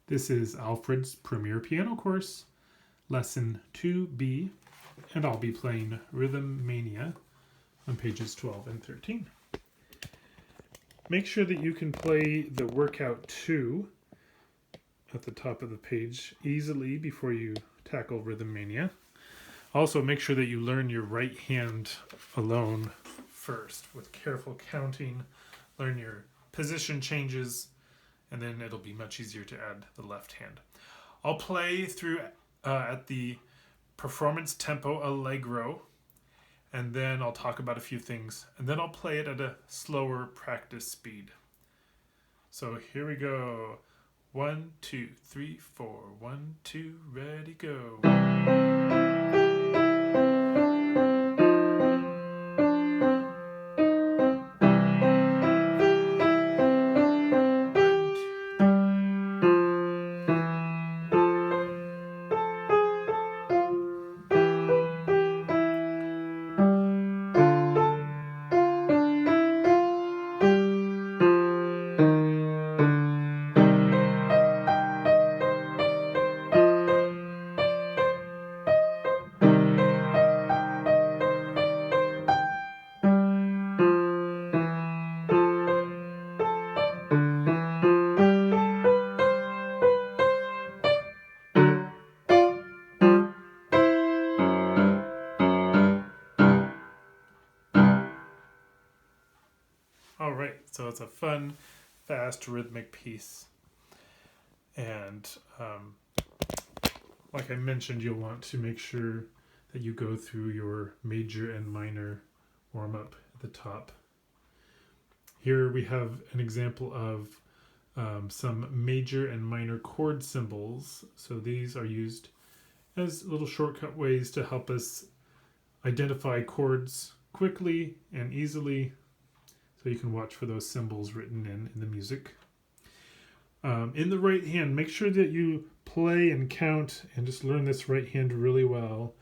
This is Alfred's Premier Piano Course, Lesson 2B, and I'll be playing Rhythm Mania on pages 12 and 13. Make sure that you can play the workout 2 at the top of the page easily before you tackle Rhythm Mania. Also, make sure that you learn your right hand alone first with careful counting. Learn your position changes, and then it'll be much easier to add the left hand. I'll play through at the performance tempo allegro, and then I'll talk about a few things, and then I'll play it at a slower practice speed. So here we go. 1, 2, 3, 4. 1, 2, ready, go. All right, so it's a fun, fast, rhythmic piece. And like I mentioned, you'll want to make sure that you go through your major and minor warm-up at the top. Here we have an example of some major and minor chord symbols. So these are used as little shortcut ways to help us identify chords quickly and easily. So you can watch for those symbols written in the music. In the right hand, make sure that you play and count and just learn this right hand really well.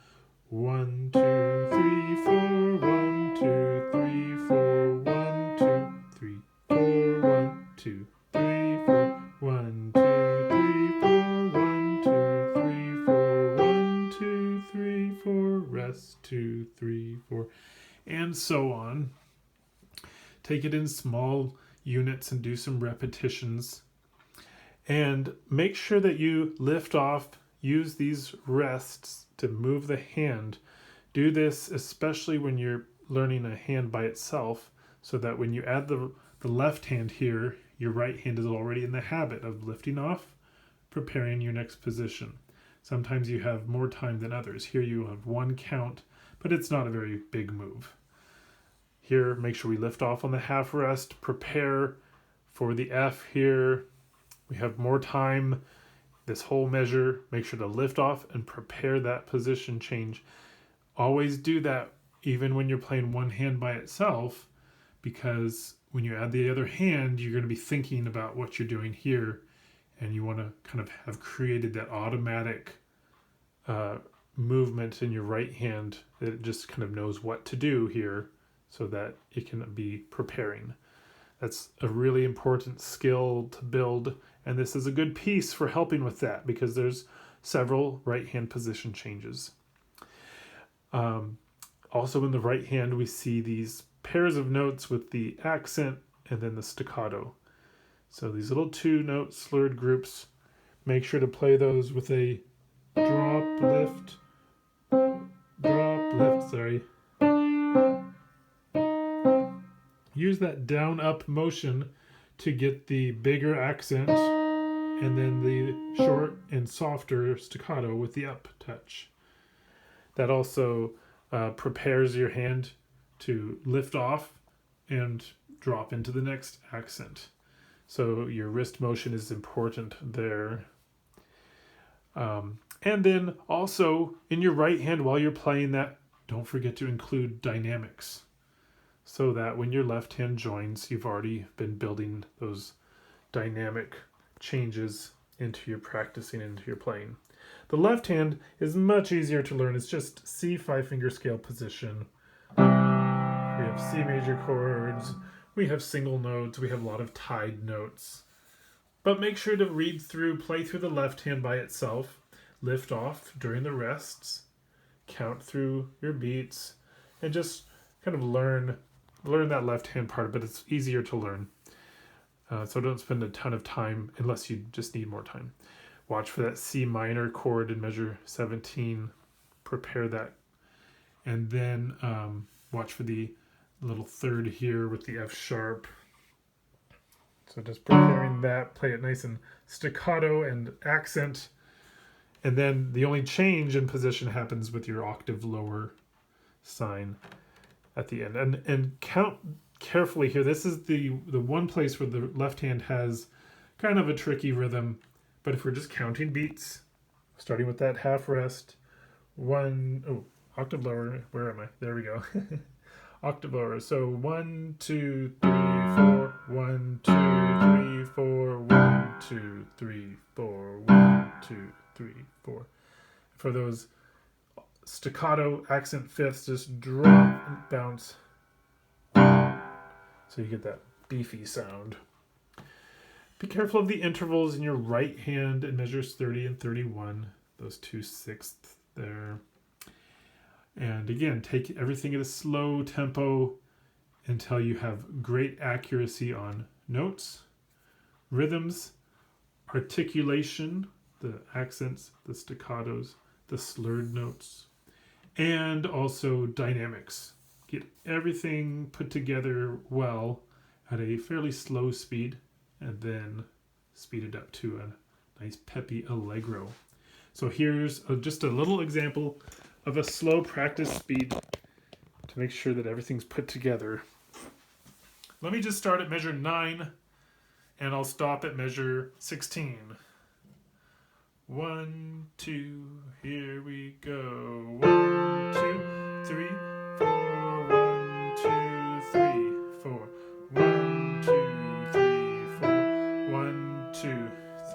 1, 2, 3, 4. 1, 2, 3, 4. 1, 2, 3, 4. 1, 2, 3, 4. 1, 2, 3, 4. 1, 2, 3, 4. 1, 2, 3, 4. Rest. 2, 3, 4. And so on. Take it in small units and do some repetitions. And make sure that you lift off, use these rests to move the hand. Do this especially when you're learning a hand by itself, so that when you add the left hand here, your right hand is already in the habit of lifting off, preparing your next position. Sometimes you have more time than others. Here you have one count, but it's not a very big move. Here, make sure we lift off on the half rest, prepare for the F here. We have more time, this whole measure. Make sure to lift off and prepare that position change. Always do that even when you're playing one hand by itself, because when you add the other hand, you're going to be thinking about what you're doing here, and you want to kind of have created that automatic movement in your right hand that it just kind of knows what to do here, so that it can be preparing. That's a really important skill to build, and this is a good piece for helping with that because there's several right hand position changes. Also in the right hand, we see these pairs of notes with the accent and then the staccato. So these little 2-note slurred groups, make sure to play those with a drop, lift, sorry. Use that down-up motion to get the bigger accent, and then the short and softer staccato with the up touch. That also prepares your hand to lift off and drop into the next accent. So your wrist motion is important there. And then also in your right hand while you're playing that, don't forget to include dynamics, so that when your left hand joins, you've already been building those dynamic changes into your practicing, into your playing. The left hand is much easier to learn. It's just C 5-finger scale position. We have C major chords, we have single notes, we have a lot of tied notes. But make sure to play through the left hand by itself, lift off during the rests, count through your beats, and just kind of learn that left hand part, but it's easier to learn. So don't spend a ton of time unless you just need more time. Watch for that C minor chord in measure 17. Prepare that. And then watch for the little third here with the F sharp. So just preparing that, play it nice and staccato and accent. And then the only change in position happens with your octave lower sign at the end. And count carefully here. This is the one place where the left hand has kind of a tricky rhythm. But if we're just counting beats, starting with that half rest, octave lower, where am I? There we go. Octave lower. So 1, 2, 3, 4, 1, 2, 3, 4, 1, 2, 3, 4, 1, 2, 3, 4. For those staccato accent fifths, just drop and bounce. So you get that beefy sound. Be careful of the intervals in your right hand in measures 30 and 31, those 2/6 there. And again, take everything at a slow tempo until you have great accuracy on notes, rhythms, articulation, the accents, the staccatos, the slurred notes, and also dynamics. Get everything put together well at a fairly slow speed, and then speed it up to a nice peppy allegro. So here's just a little example of a slow practice speed to make sure that everything's put together. Let me just start at measure 9, and I'll stop at measure 16. 1, 2, here we go. 1, 2, 3, 4. 1, 2, 3, 4. 1, 2, 3, 4. 1, 2,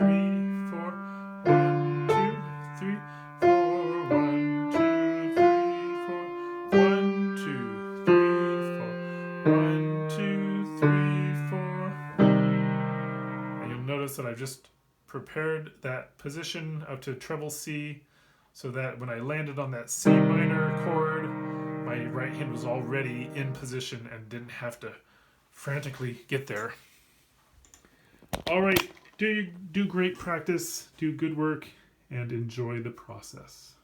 3, 4. 1, 2, 3, 4. 1, 2, 3, 4. 1, 2, 3, 4. 1, 2, 3, 4. And you'll notice that I've just prepared that position up to treble C so that when I landed on that C minor chord, my right hand was already in position and didn't have to frantically get there. All right, do great practice, do good work, and enjoy the process.